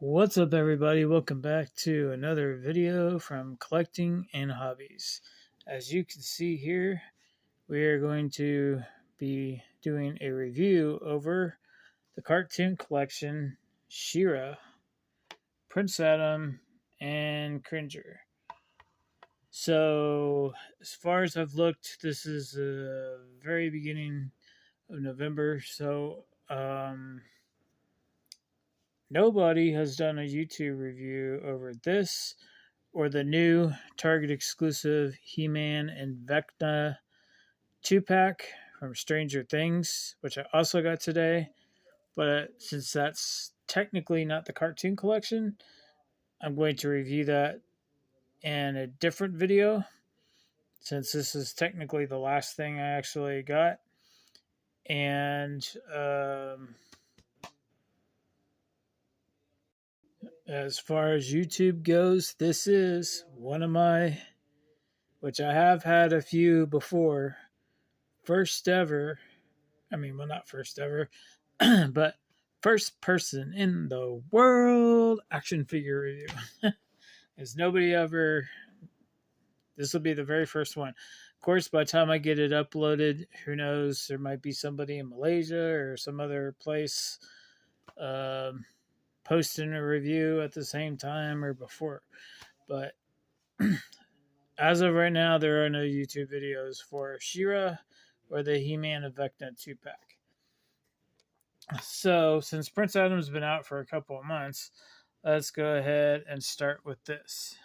What's up, everybody? Welcome back to another video from Collecting and Hobbies. As you can see here, we are going to be doing a review over the cartoon collection She-Ra, Prince Adam, and Cringer. So, as far as I've looked, this is the very beginning of November, so nobody has done a YouTube review over this or the new Target exclusive He-Man and Vecna 2-pack from Stranger Things, which I also got today. But since that's technically not the cartoon collection, I'm going to review that in a different video, since this is technically the last thing I actually got. And as far as YouTube goes, this is one of my, which I have had a few before, first ever, not first ever, but first person in the world action figure review. As nobody ever, this will be the very first one. Of course, by the time I get it uploaded, who knows, there might be somebody in Malaysia or some other place posting a review at the same time or before. But as of right now, there are no YouTube videos for She-Ra or the He-Man and Vecna 2-pack. So, since Prince Adam's been out for a couple of months, let's go ahead and start with this.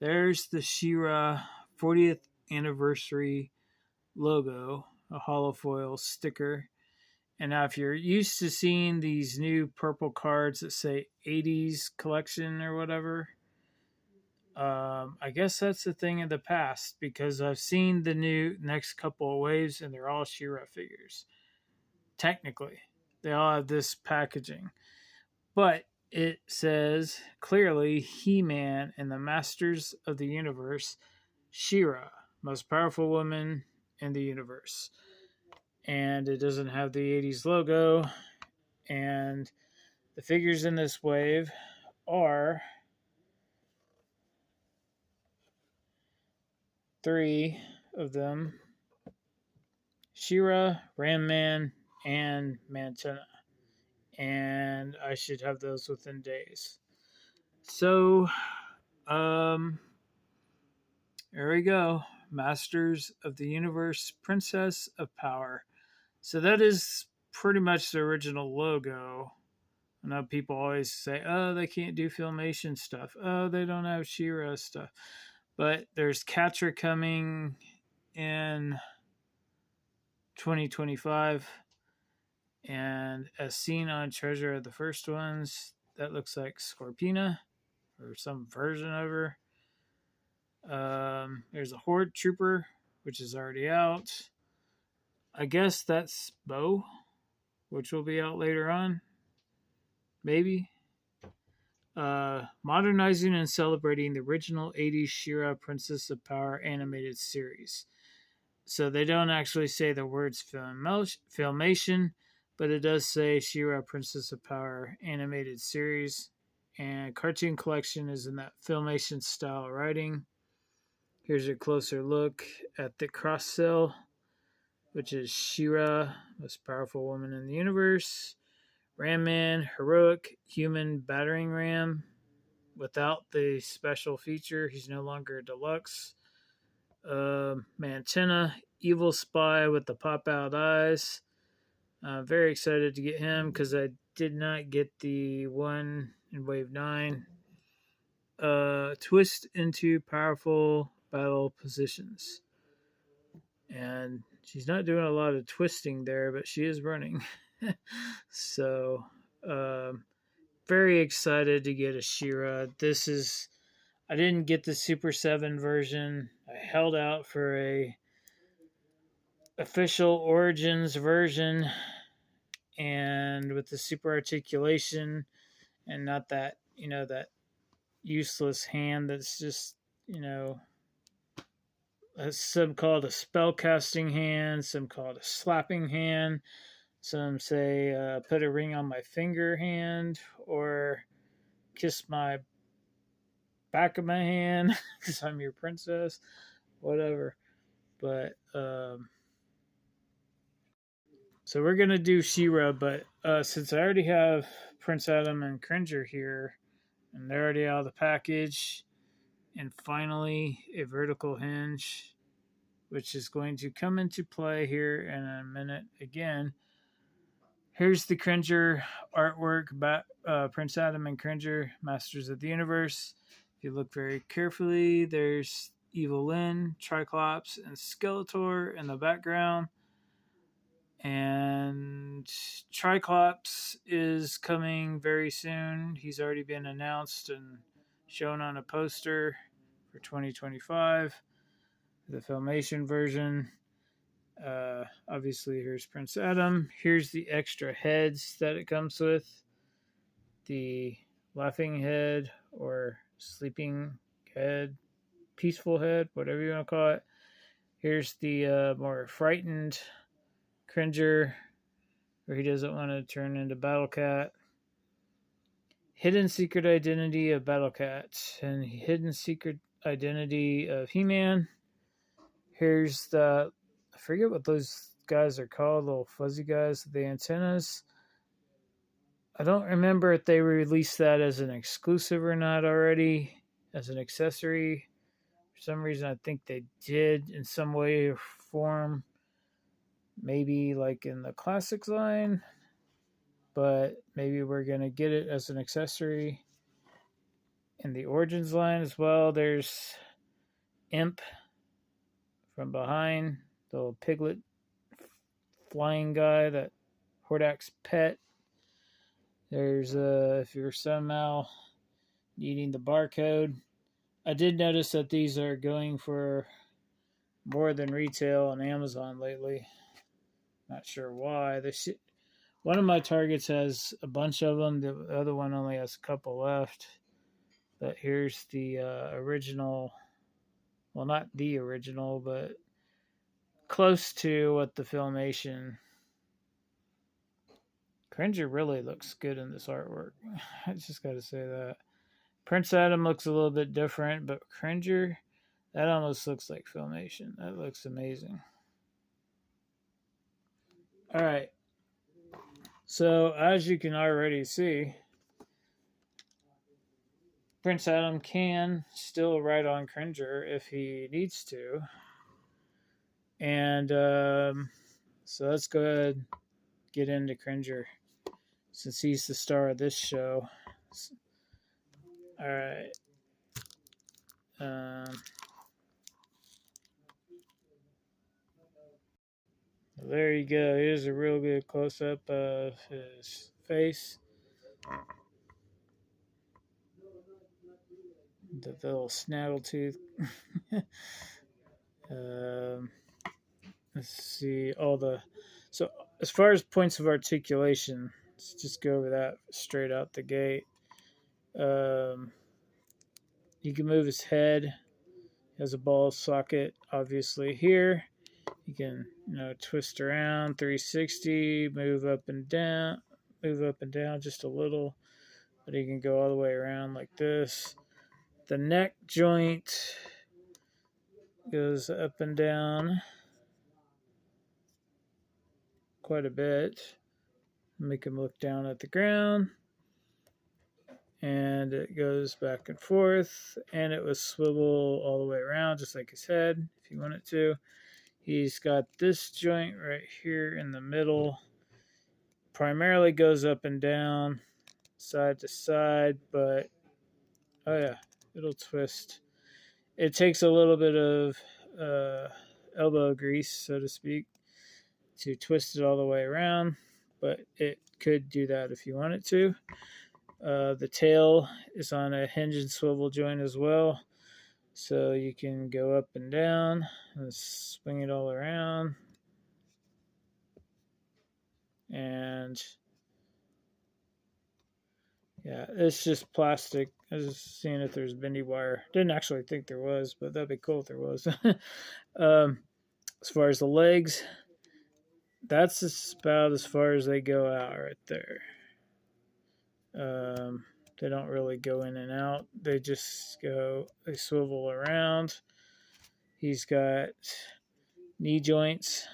There's the She-Ra 40th anniversary logo, a holofoil sticker. And now, if you're used to seeing these new purple cards that say 80s collection or whatever, I guess that's the thing of the past, because I've seen the new next couple of waves and they're all She-Ra figures. Technically, they all have this packaging, but it says clearly He-Man and the Masters of the Universe, She-Ra, most powerful woman in the universe. And it doesn't have the 80s logo. And the figures in this wave are 3 of them: She-Ra, Ram Man, and Mantenna. And I should have those within days. So, there we go. Masters of the Universe, Princess of Power. So that is pretty much the original logo. I know people always say, oh, they can't do Filmation stuff. Oh, they don't have She-Ra stuff. But there's Catra coming in 2025. And as seen on Treasure of the First Ones, that looks like Scorpina or some version of her. There's a Horde Trooper, which is already out. I guess that's Bo, which will be out later on. Maybe. Modernizing and celebrating the original 80s She-Ra Princess of Power animated series. So they don't actually say the words Filmation, but it does say She-Ra Princess of Power animated series. And cartoon collection is in that Filmation style writing. Here's a closer look at the cross cell, which is She-Ra, most powerful woman in the universe. Ram Man, heroic human battering ram. Without the special feature, he's no longer a deluxe. Mantenna, evil spy with the pop-out eyes. Very excited to get him because I did not get the one in Wave 9. Twist into powerful battle positions. And she's not doing a lot of twisting there, but she is running. So, very excited to get a She-Ra. This is, I didn't get the Super 7 version. I held out for a official Origins version, and with the super articulation and not that, that useless hand that's just, some call it a spellcasting hand, some call it a slapping hand, some say put a ring on my finger hand, or kiss my back of my hand because I'm your princess, whatever. But so we're gonna do She-Ra, but since I already have Prince Adam and Cringer here, and they're already out of the package, and finally a vertical hinge, which is going to come into play here in a minute again. Here's the Cringer artwork, Prince Adam and Cringer, Masters of the Universe. If you look very carefully, there's Evil Lyn, Triclops, and Skeletor in the background. And Triclops is coming very soon. He's already been announced and shown on a poster for 2025, the Filmation version. Obviously, here's Prince Adam. Here's the extra heads that it comes with. The laughing head or sleeping head, peaceful head, whatever you want to call it. Here's the more frightened Cringer, where he doesn't want to turn into Battle Cat. Hidden secret identity of Battle Cat and hidden secret identity of He-Man. Here's I forget what those guys are called, little fuzzy guys with the antennas. I don't remember if they released that as an exclusive or not already, as an accessory. For some reason, I think they did in some way or form. Maybe like in the Classics line, but maybe we're going to get it as an accessory in the Origins line as well. There's Imp from behind, the little piglet flying guy, that Hordak's pet. There's if you're somehow needing the barcode. I did notice that these are going for more than retail on Amazon lately. Not sure why. One of my targets has a bunch of them. The other one only has a couple left. But here's the original. Well, not the original, but close to what the Filmation. Cringer really looks good in this artwork. I just got to say that. Prince Adam looks a little bit different, but Cringer, that almost looks like Filmation. That looks amazing. All right. So, as you can already see, Prince Adam can still ride on Cringer if he needs to. And so let's go ahead and get into Cringer, since he's the star of this show. All right. There you go. Here's a real good close-up of his face. The little snaggletooth. Let's see all the. So as far as points of articulation, let's just go over that straight out the gate. You can move his head. He has a ball socket, obviously here. You can, twist around 360, move up and down just a little, but you can go all the way around like this. The neck joint goes up and down quite a bit. Make him look down at the ground. And it goes back and forth, and it will swivel all the way around just like his head if you want it to. He's got this joint right here in the middle. Primarily goes up and down, side to side, but oh yeah, it'll twist. It takes a little bit of elbow grease, so to speak, to twist it all the way around, but it could do that if you want it to. The tail is on a hinge and swivel joint as well, so you can go up and down and swing it all around. And yeah, it's just plastic. I was just seeing if there's bendy wire. Didn't actually think there was, but that'd be cool if there was. As far as the legs, that's about as far as they go out right there. They don't really go in and out. They swivel around. He's got knee joints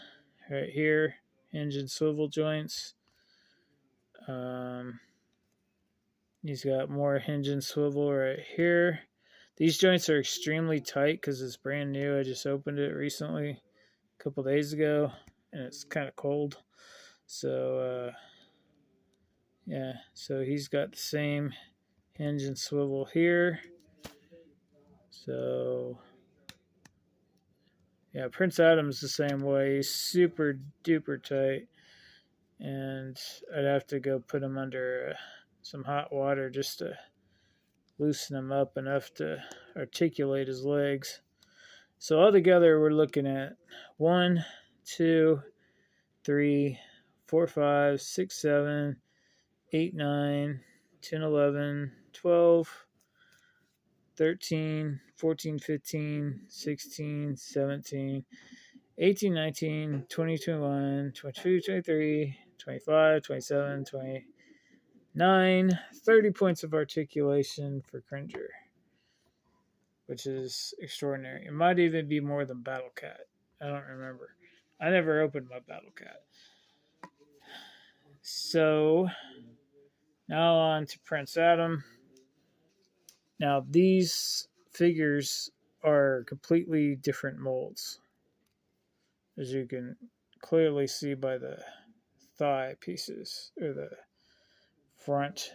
right here, hinge and swivel joints. He's got more hinge and swivel right here. These joints are extremely tight because it's brand new. I just opened it recently, a couple days ago, and it's kind of cold. So, yeah, so he's got the same hinge and swivel here. So, yeah, Prince Adam's the same way. He's super duper tight, and I'd have to go put him under some hot water just to loosen him up enough to articulate his legs. So altogether, we're looking at 1, 2, 3, 4, 5, 6, 7, 8, 9, 10, 11, 12, 13, 14, 15, 16, 17, 18, 19, 20, 21, 22, 23, 25, 27, 29, 30 points of articulation for Cringer, which is extraordinary. It might even be more than Battle Cat. I don't remember. I never opened my Battle Cat. So, now on to Prince Adam. Now, these figures are completely different molds, as you can clearly see by the thigh pieces, or the front.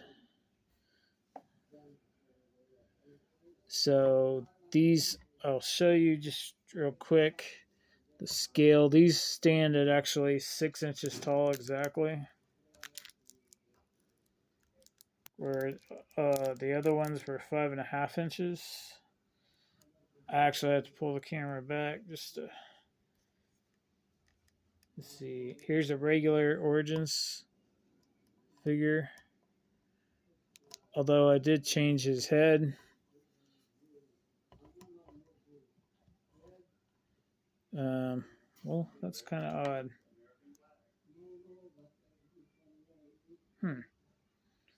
So, these, I'll show you just real quick. The scale, these stand at actually 6 inches tall exactly, where the other ones were 5.5 inches. I actually have to pull the camera back just to see. Here's a regular Origins figure, although I did change his head. Well, that's kind of odd.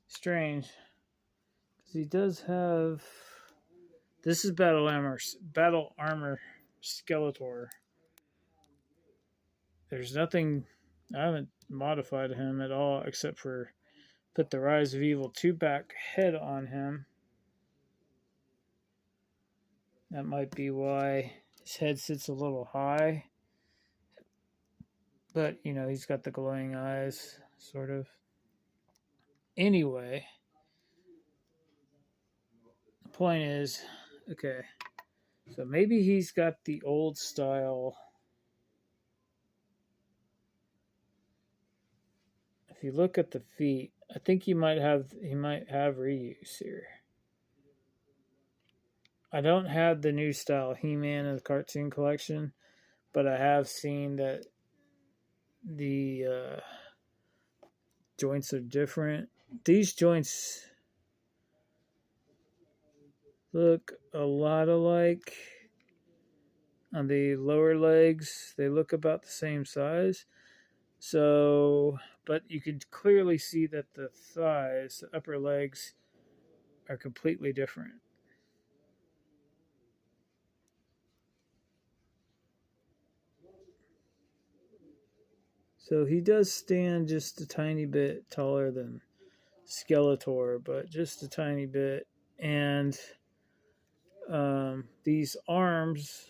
Strange, because he does have. This is Battle Armor Skeletor. There's nothing. I haven't modified him at all except for put the Rise of Evil 2-back head on him. That might be why his head sits a little high. But, you know, he's got the glowing eyes, sort of. Anyway, the point is, okay, so maybe he's got the old style. If you look at the feet, I think he might have reuse here. I don't have the new style He-Man in the cartoon collection, but I have seen that the joints are different. These joints look a lot alike. On the lower legs, they look about the same size. So, but you can clearly see that the thighs, the upper legs, are completely different. So he does stand just a tiny bit taller than Skeletor, but just a tiny bit. And these arms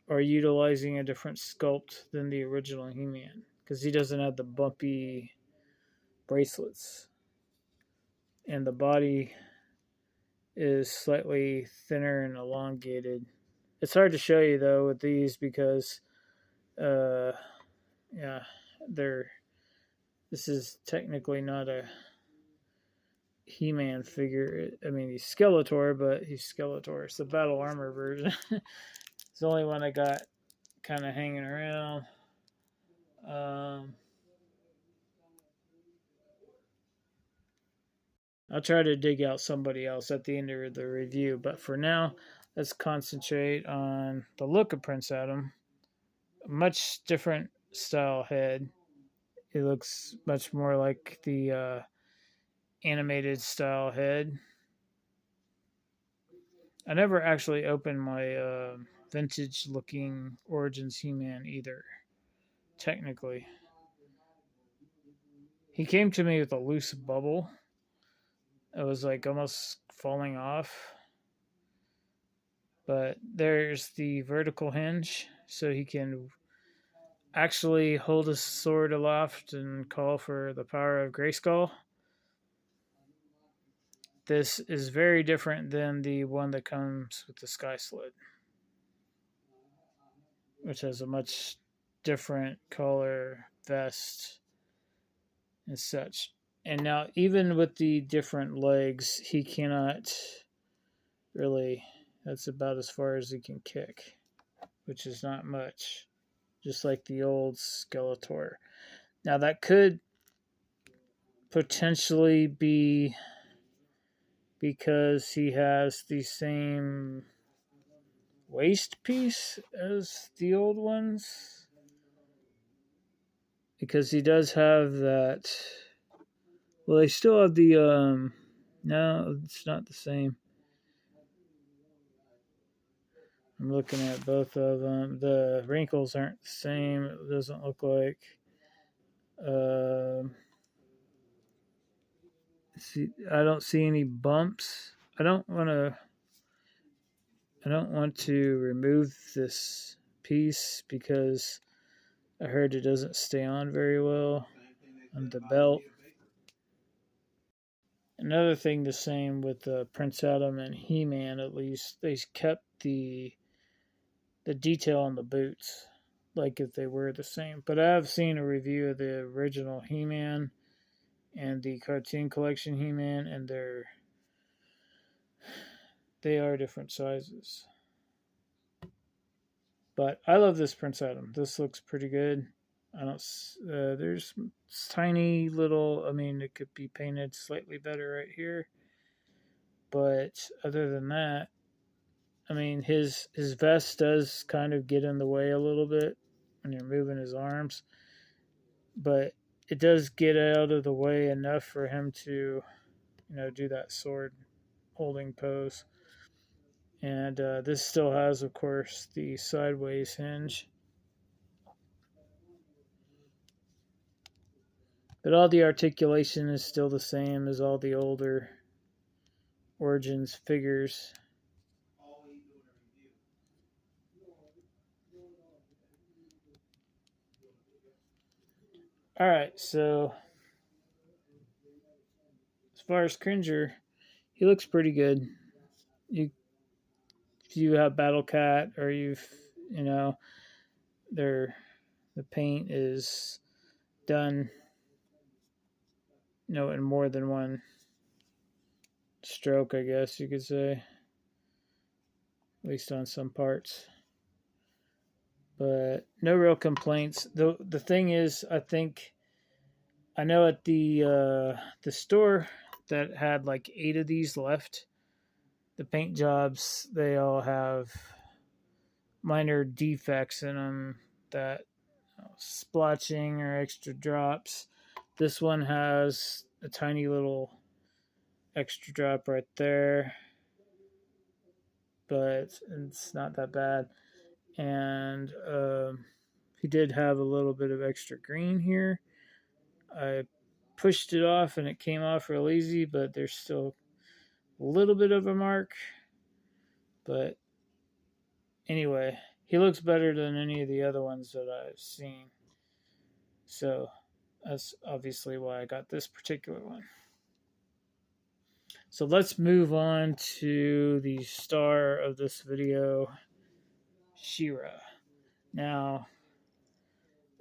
are utilizing a different sculpt than the original He-Man, because he doesn't have the bumpy bracelets. And the body is slightly thinner and elongated. It's hard to show you, though, with these because, yeah, this is technically not a He-Man figure. I mean, he's Skeletor, but he's Skeletor. It's the Battle Armor version. It's the only one I got kind of hanging around. I'll try to dig out somebody else at the end of the review, but for now, let's concentrate on the look of Prince Adam. A much different style head. It looks much more like the animated style head. I never actually opened my vintage looking Origins He-Man either, technically. He came to me with a loose bubble. It was like almost falling off. But there's the vertical hinge, so he can actually hold his sword aloft and call for the power of Grayskull. This is very different than the one that comes with the Sky Sled, which has a much different color vest and such. And now, even with the different legs, he cannot really. That's about as far as he can kick, which is not much. Just like the old Skeletor. Now, that could potentially be because he has the same waist piece as the old ones. Because he does have that. Well, they still have the. No, it's not the same. I'm looking at both of them. The wrinkles aren't the same. It doesn't look like. See, I don't see any bumps. I don't want to remove this piece because I heard it doesn't stay on very well on the belt. Another thing the same with Prince Adam and He-Man, at least, they kept the detail on the boots like if they were the same. But I have seen a review of the original He-Man and the cartoon collection He-Man, and they are different sizes. But I love this Prince Adam. This looks pretty good. I don't. There's tiny little. I mean, it could be painted slightly better right here. But other than that, I mean, his vest does kind of get in the way a little bit when you're moving his arms, but it does get out of the way enough for him to, do that sword holding pose. And this still has, of course, the sideways hinge. But all the articulation is still the same as all the older Origins figures. Alright, so as far as Cringer, he looks pretty good. If you have Battle Cat or the paint is done, in more than one stroke, I guess you could say, at least on some parts. But no real complaints. The thing is, I know at the store that had like 8 of these left, the paint jobs, they all have minor defects in them, that splotching or extra drops. This one has a tiny little extra drop right there, but it's not that bad. And he did have a little bit of extra green here. I pushed it off and it came off real easy, but there's still a little bit of a mark. But anyway, he looks better than any of the other ones that I've seen. So that's obviously why I got this particular one. So let's move on to the star of this video, She-Ra. Now,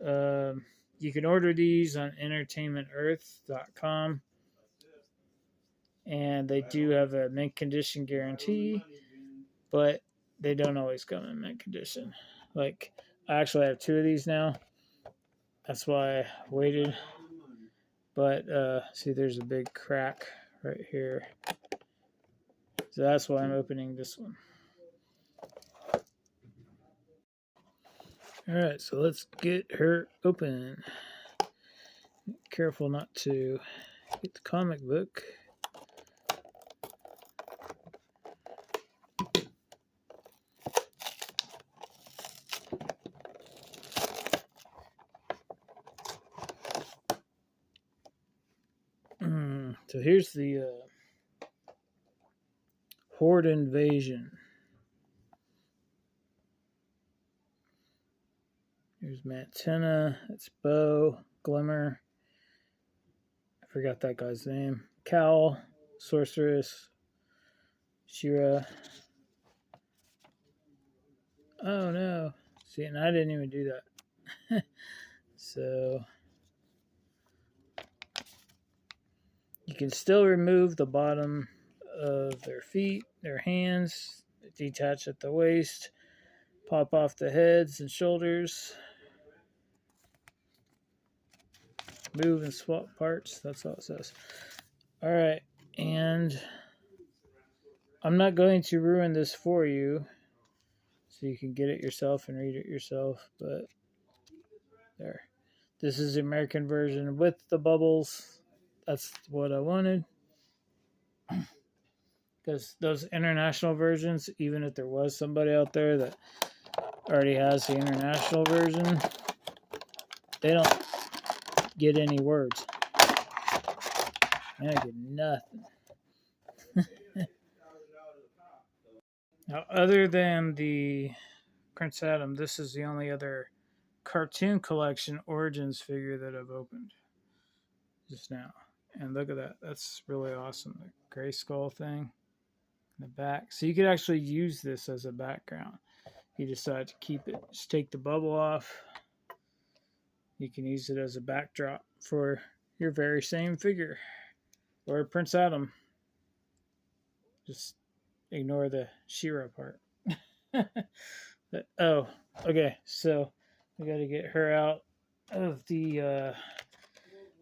you can order these on entertainmentearth.com, and they do have a mint condition guarantee, but they don't always come in mint condition. Like, I actually have 2 of these now. That's why I waited. But see, there's a big crack right here. So that's why I'm opening this one. Alright, so let's get her open. Careful not to Get the comic book. So here's the Horde Invasion. Here's Mantenna. That's Bo. Glimmer. I forgot that guy's name. Cowl. Sorceress. Shira. Oh no. See, and I didn't even do that. So you can still remove the bottom of their feet, their hands, detach at the waist, pop off the heads and shoulders, move and swap parts. That's all it says. All right, and I'm not going to ruin this for you, so you can get it yourself and read it yourself, but there. This is the American version with the bubbles. That's what I wanted. Because those international versions, even if there was somebody out there that already has the international version, they don't get any words. I don't get nothing. Now, other than the Prince Adam, this is the only other cartoon collection Origins figure that I've opened just now. And look at that. That's really awesome. The gray skull thing in the back. So you could actually use this as a background. You decide to keep it. Just take the bubble off. You can use it as a backdrop for your very same figure. Or Prince Adam. Just ignore the She-Ra part. But, oh, okay. So we got to get her out of the...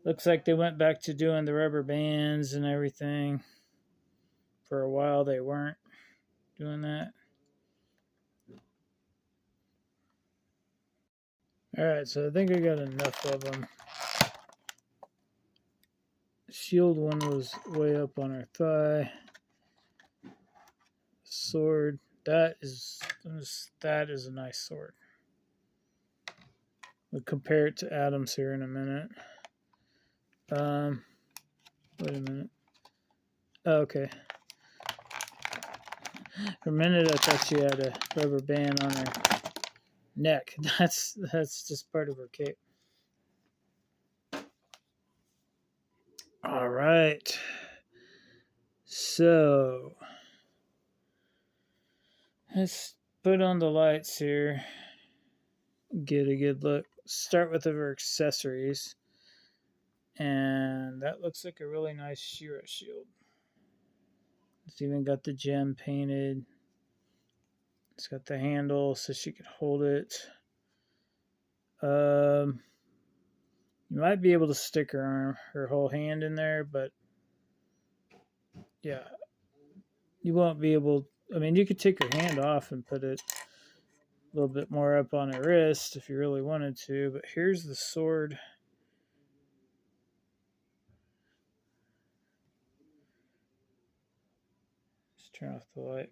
looks like they went back to doing the rubber bands and everything. For a while they weren't doing that. Alright, so I think I got enough of them. Shield one was way up on her thigh. Sword. That is a nice sword. We'll compare it to Adam's here in a minute. Wait a minute. Oh, okay. For a minute I thought she had a rubber band on her neck. That's just part of her cape. All right. So let's put on the lights here. Get a good look. Start with her accessories. And that looks like a really nice She-Ra shield. It's even got the gem painted. It's got the handle so she can hold it. You might be able to stick her whole hand in there, but yeah, you won't be able. I mean, you could take her hand off and put it a little bit more up on her wrist if you really wanted to. But here's the sword. Just turn off the light.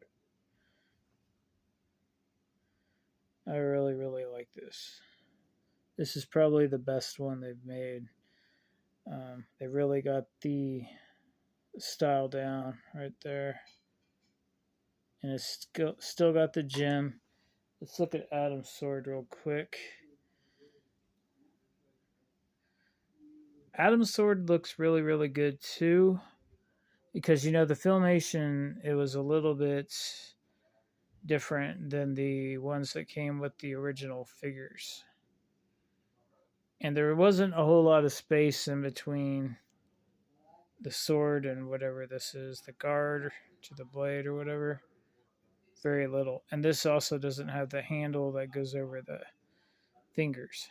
I really, really like this. This is probably the best one they've made. They really got the style down right there. And it's still got the gem. Let's look at Adam's sword real quick. Adam's sword looks really, really good too. Because, you know, the Filmation, it was a little bit different than the ones that came with the original figures. And there wasn't a whole lot of space in between the sword and whatever this is, the guard to the blade or whatever. Very little. And this also doesn't have the handle that goes over the fingers.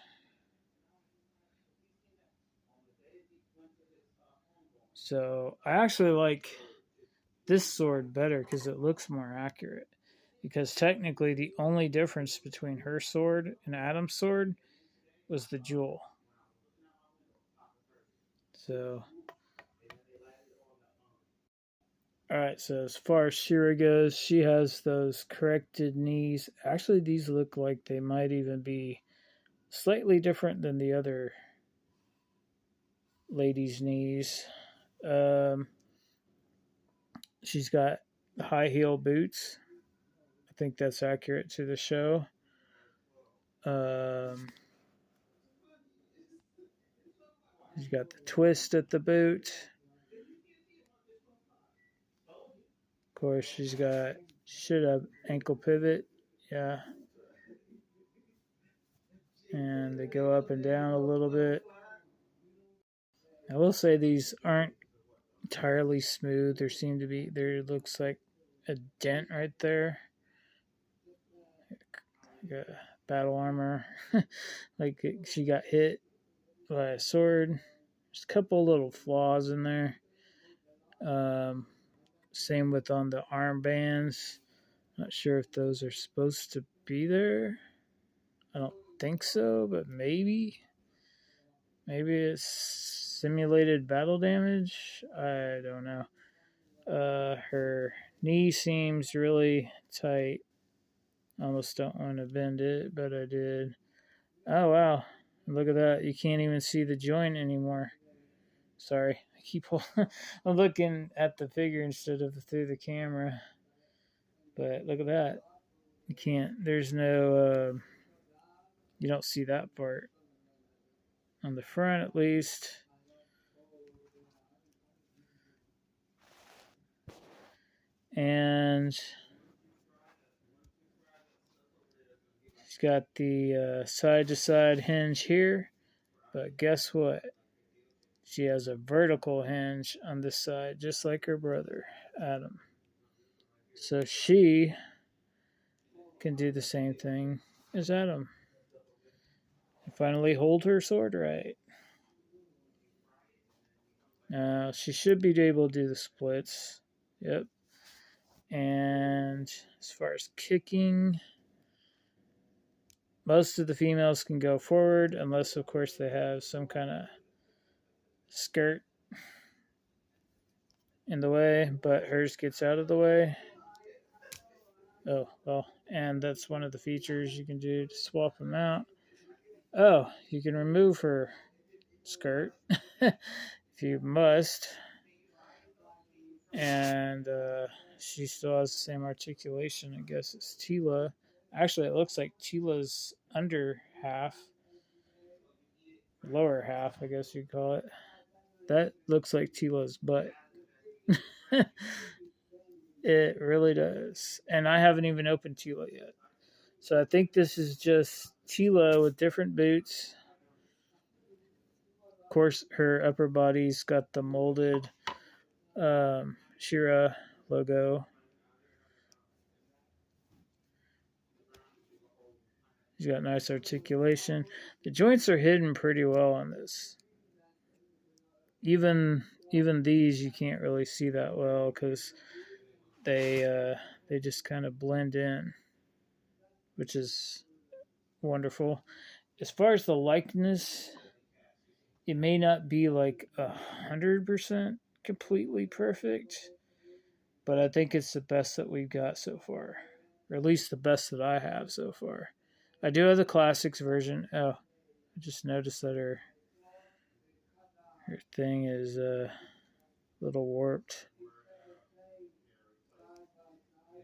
So I actually like this sword better because it looks more accurate. Because technically the only difference between her sword and Adam's sword was the jewel. So Alright, so as far as Shira goes, she has those corrected knees. Actually, these look like they might even be slightly different than the other lady's knees. Um, she's got high heel boots. I think that's accurate to the show. Um, she's got the twist at the boot. Of course, she should have ankle pivot. Yeah. And they go up and down a little bit. I will say these aren't entirely smooth. There looks like a dent right there. Like battle armor. Like she got hit by a sword. There's a couple little flaws in there. Same with on the armbands. Not sure if those are supposed to be there. I don't think so, but maybe. Maybe it's simulated battle damage. I don't know. Her knee seems really tight. Almost don't want to bend it, but I did. Oh wow! Look at that. You can't even see the joint anymore. Sorry, I keep I'm looking at the figure instead of through the camera. But look at that. You can't. There's no. You don't see that part on the front, at least. And she's got the side-to-side hinge here. But guess what? She has a vertical hinge on this side, just like her brother, Adam. So she can do the same thing as Adam. And finally hold her sword right. Now, she should be able to do the splits. Yep. And as far as kicking, most of the females can go forward, unless, of course, they have some kind of skirt in the way, but hers gets out of the way. Oh, well, and that's one of the features you can do to swap them out. Oh, you can remove her skirt if you must. And she still has the same articulation, I guess, as Tila. Actually, it looks like Tila's under half, lower half, I guess you'd call it. That looks like Tila's butt. It really does. And I haven't even opened Tila yet. So I think this is just Tila with different boots. Of course, her upper body's got the molded Shira logo. She's got nice articulation. The joints are hidden pretty well on this. Even these you can't really see that well because they just kind of blend in, which is wonderful. As far as the likeness, it may not be like 100% completely perfect, but I think it's the best that we've got so far, or at least the best that I have so far. I do have the classics version. Oh, I just noticed that her thing is a little warped.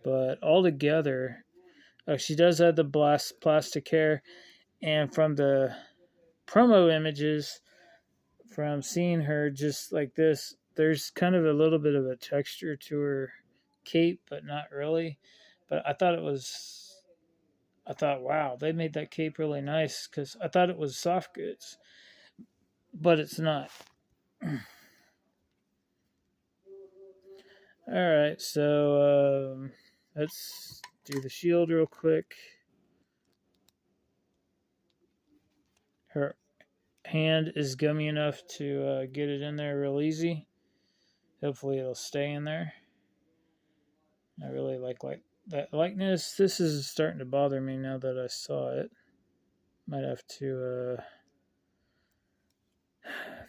But altogether, she does have the plastic hair, and from the promo images, from seeing her just like this, there's kind of a little bit of a texture to her cape, but not really. But I thought, wow, they made that cape really nice because I thought it was soft goods, but it's not. All right, so let's do the shield real quick. Her hand is gummy enough to get it in there real easy. Hopefully it'll stay in there. I really like that likeness. This is starting to bother me now that I saw it. Might have to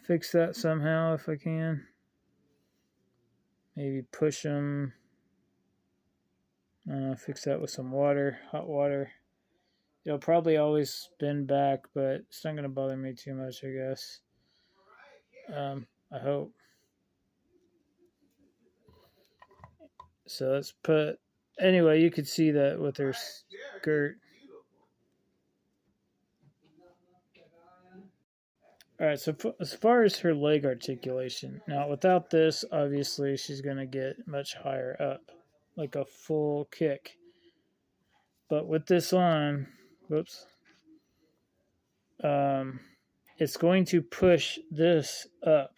fix that somehow if I can. Maybe push them. Fix that with some water, hot water. It'll probably always spin back, but it's not going to bother me too much, I guess. I hope. So let's put. Anyway, you could see that with her skirt. All right, so as far as her leg articulation, now without this, obviously she's going to get much higher up, like a full kick. But with this on, whoops, it's going to push this up,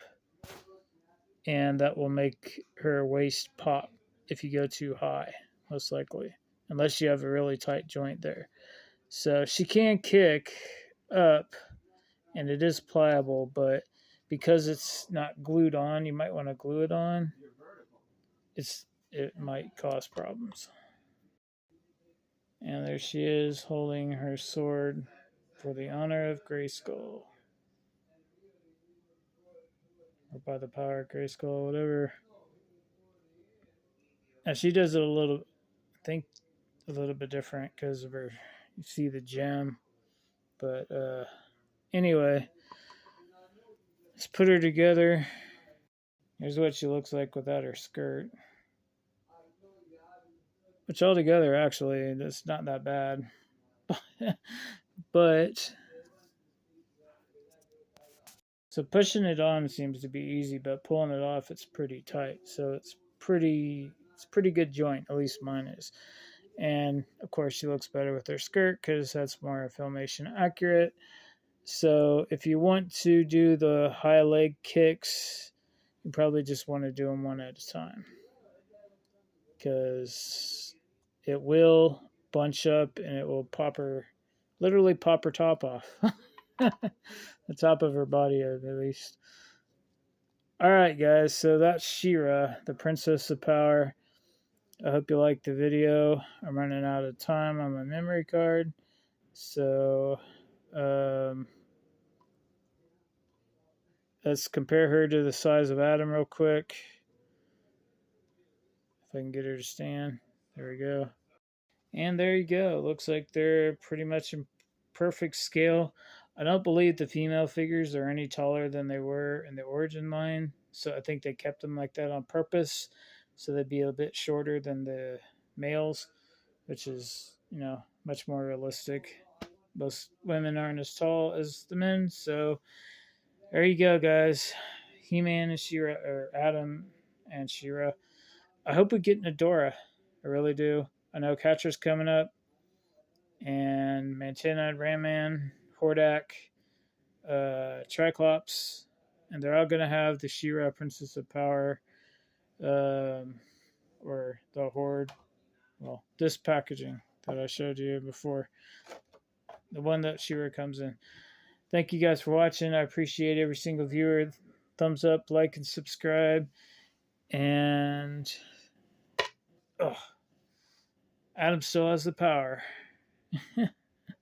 and that will make her waist pop if you go too high, most likely, unless you have a really tight joint there. So she can kick up, and it is pliable, but because it's not glued on, you might want to glue it on. It might cause problems. And there she is holding her sword for the honor of Grayskull. Or by the power of Grayskull, whatever. Now she does it I think a little bit different because of her, you see the gem. But anyway, let's put her together. Here's what she looks like without her skirt. Which altogether, actually, it's not that bad. But so pushing it on seems to be easy, but pulling it off, it's pretty tight. So it's pretty good joint, at least mine is. And of course, she looks better with her skirt because that's more Filmation accurate. So if you want to do the high leg kicks, you probably just want to do them one at a time, because it will bunch up and it will literally pop her top off. The top of her body, at least. All right, guys, so that's She-Ra, the Princess of Power. I hope you liked the video. I'm running out of time on my memory card. So, let's compare her to the size of Adam real quick. If I can get her to stand. There we go. And there you go. Looks like they're pretty much in perfect scale. I don't believe the female figures are any taller than they were in the origin line. So I think they kept them like that on purpose. So they'd be a bit shorter than the males, which is, much more realistic. Most women aren't as tall as the men. So there you go, guys. He-Man and She-Ra, or Adam and She-Ra. I hope we get Nadora. I really do. I know Catra's coming up, and Mantina, Ram-Man, Hordak, Triclops, and they're all going to have the She-Ra Princess of Power, or the Horde. Well, this packaging that I showed you before, the one that She-Ra comes in. Thank you guys for watching. I appreciate every single viewer. Thumbs up, like, and subscribe. And Adam still has the power.